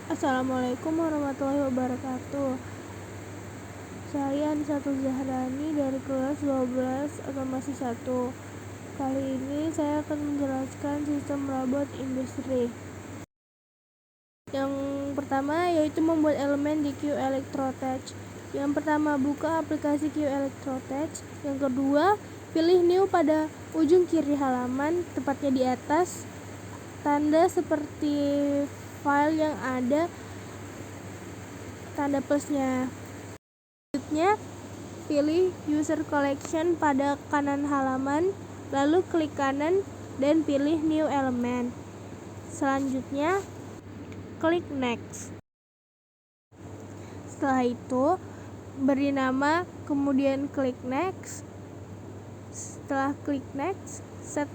Assalamualaikum warahmatullahi wabarakatuh. Saya Anisatul Zahrani dari kelas 12 otomasi 1. Kali ini saya akan menjelaskan sistem robot industri. Yang pertama yaitu membuat elemen di Q Electrotech. Yang pertama, buka aplikasi Q Electrotech. Yang kedua, pilih new pada ujung kiri halaman, tepatnya di atas tanda seperti file yang ada tanda plusnya. Selanjutnya, pilih user collection pada kanan halaman, lalu klik kanan dan pilih new element. Selanjutnya, klik next. Setelah itu, beri nama, kemudian klik next. Setelah klik next, set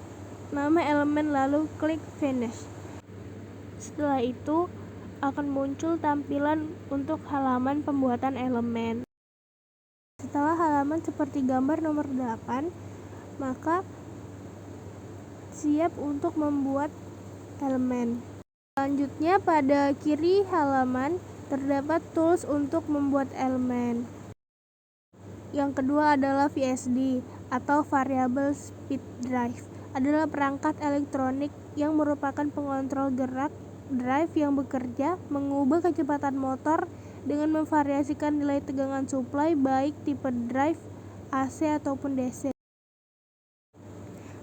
nama elemen lalu klik finish. Setelah itu, akan muncul tampilan untuk halaman pembuatan elemen. Setelah halaman seperti gambar nomor 8, maka siap untuk membuat elemen. Selanjutnya, pada kiri halaman terdapat tools untuk membuat elemen. Yang kedua adalah VSD atau Variable Speed Drive. Adalah perangkat elektronik yang merupakan pengontrol gerak drive yang bekerja mengubah kecepatan motor dengan memvariasikan nilai tegangan suplai baik tipe drive AC ataupun DC.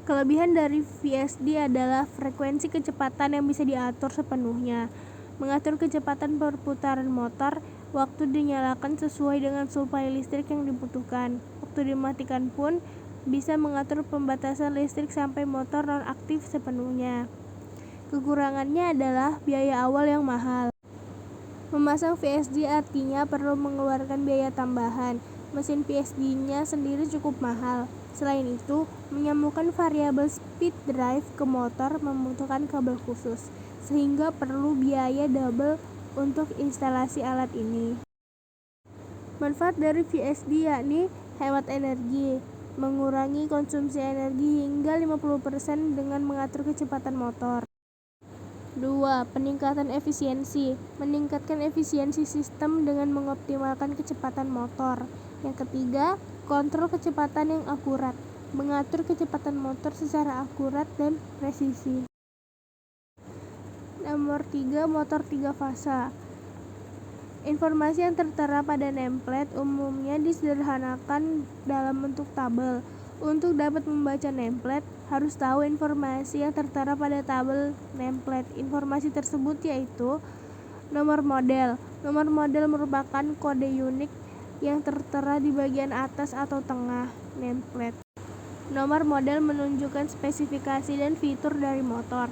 Kelebihan dari VSD adalah frekuensi kecepatan yang bisa diatur sepenuhnya, mengatur kecepatan perputaran motor, waktu dinyalakan sesuai dengan suplai listrik yang dibutuhkan. Waktu dimatikan pun bisa mengatur pembatasan listrik sampai motor non-aktif sepenuhnya. Kekurangannya adalah biaya awal yang mahal. Memasang VSD artinya perlu mengeluarkan biaya tambahan. Mesin VSD-nya sendiri cukup mahal. Selain itu, menyambungkan variabel speed drive ke motor membutuhkan kabel khusus, sehingga perlu biaya double untuk instalasi alat ini. Manfaat dari VSD yakni hemat energi, mengurangi konsumsi energi hingga 50% dengan mengatur kecepatan motor. 2. Peningkatan efisiensi. Meningkatkan efisiensi sistem dengan mengoptimalkan kecepatan motor. Yang ketiga, kontrol kecepatan yang akurat. Mengatur kecepatan motor secara akurat dan presisi. Nomor 3. Motor 3 fasa. Informasi yang tertera pada nameplate umumnya disederhanakan dalam bentuk tabel. Untuk dapat membaca nameplate, harus tahu informasi yang tertera pada tabel nameplate. Informasi tersebut yaitu nomor model. Nomor model merupakan kode unik yang tertera di bagian atas atau tengah nameplate. Nomor model menunjukkan spesifikasi dan fitur dari motor.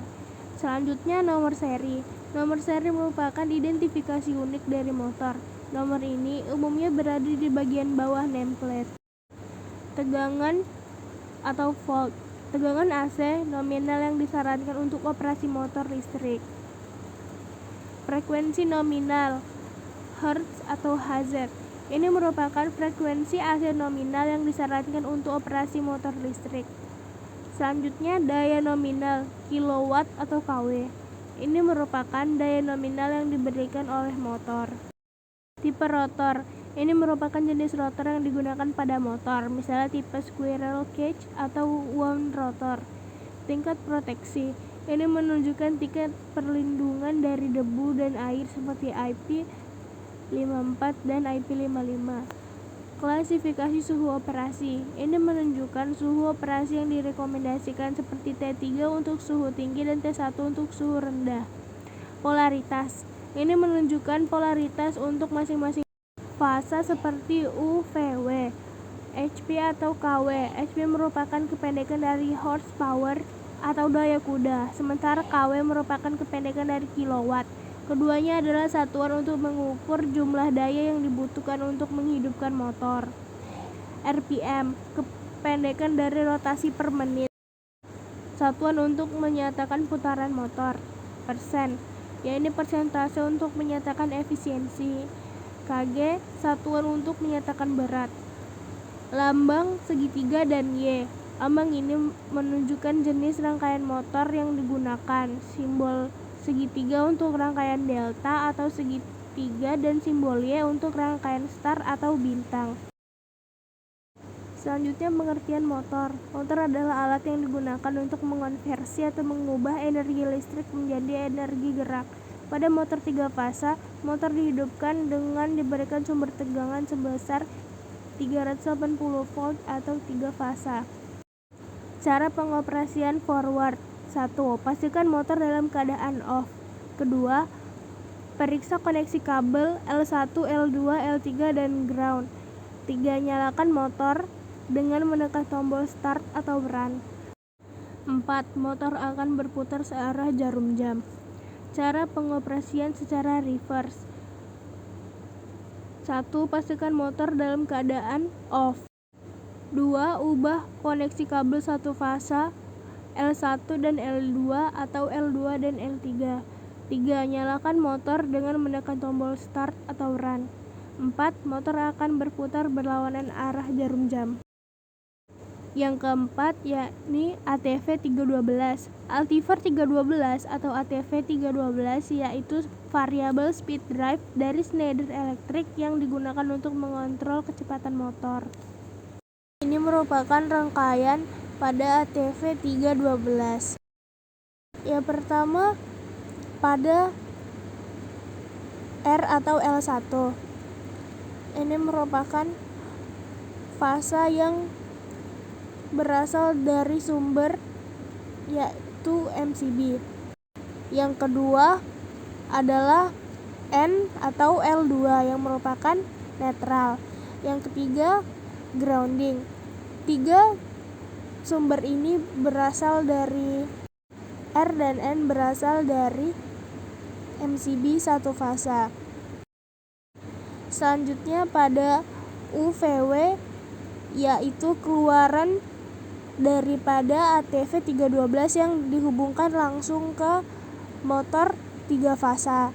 Selanjutnya, nomor seri. Nomor seri merupakan identifikasi unik dari motor. Nomor ini umumnya berada di bagian bawah nameplate. Tegangan atau volt. Tegangan AC nominal yang disarankan untuk operasi motor listrik. Frekuensi nominal Hertz atau Hz. Ini merupakan frekuensi AC nominal yang disarankan untuk operasi motor listrik. Selanjutnya, daya nominal kilowatt atau kW. Ini merupakan daya nominal yang diberikan oleh motor. Tipe rotor. Ini merupakan jenis rotor yang digunakan pada motor, misalnya tipe squirrel cage atau wound rotor. Tingkat proteksi. Ini menunjukkan tingkat perlindungan dari debu dan air seperti IP54 dan IP55. Klasifikasi suhu operasi. Ini menunjukkan suhu operasi yang direkomendasikan seperti T3 untuk suhu tinggi dan T1 untuk suhu rendah. Polaritas. Ini menunjukkan polaritas untuk masing-masing fasa seperti U, VW, HP atau KW. HP merupakan kependekan dari horsepower atau daya kuda, sementara KW merupakan kependekan dari kilowatt. Keduanya adalah satuan untuk mengukur jumlah daya yang dibutuhkan untuk menghidupkan motor. RPM, kependekan dari rotasi per menit. Satuan untuk menyatakan putaran motor. Persen, yaitu persentase untuk menyatakan efisiensi. KG, satuan untuk menyatakan berat. Lambang segitiga dan Y. Lambang ini menunjukkan jenis rangkaian motor yang digunakan. Simbol segitiga untuk rangkaian delta atau segitiga, dan simbol Y untuk rangkaian star atau bintang. Selanjutnya, pengertian motor. Motor adalah alat yang digunakan untuk mengonversi atau mengubah energi listrik menjadi energi gerak. Pada motor 3 fasa, motor dihidupkan dengan diberikan sumber tegangan sebesar 380 volt atau 3 fasa. Cara pengoperasian forward. 1. Pastikan motor dalam keadaan off. Kedua, periksa koneksi kabel L1, L2, L3, dan ground. 3. Nyalakan motor dengan menekan tombol start atau run. 4. Motor akan berputar searah jarum jam. Cara pengoperasian secara reverse. 1. Pastikan motor dalam keadaan off. 2. Ubah koneksi kabel satu fasa L1 dan L2 atau L2 dan L3. 3. Nyalakan motor dengan menekan tombol start atau run. 4. Motor akan berputar berlawanan arah jarum jam. Yang keempat yakni ATV 312. Altiver 312 atau ATV 312 yaitu variable speed drive dari Schneider Electric yang digunakan untuk mengontrol kecepatan motor. Ini merupakan rangkaian pada ATV 312. Yang pertama pada R atau L1. Ini merupakan fasa yang berasal dari sumber yaitu MCB. Yang kedua adalah N atau L2 yang merupakan netral. Yang ketiga grounding. 3 sumber ini berasal dari R dan N berasal dari MCB satu fasa. Selanjutnya pada UVW yaitu keluaran daripada ATV 312 yang dihubungkan langsung ke motor 3 fasa.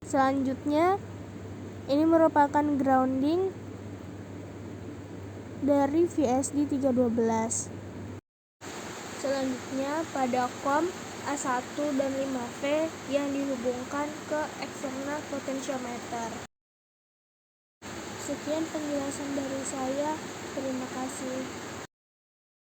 Selanjutnya, ini merupakan grounding dari VSD 312. Selanjutnya pada COM A1 dan 5V yang dihubungkan ke eksternal potentiometer. Sekian penjelasan dari saya. Terima kasih.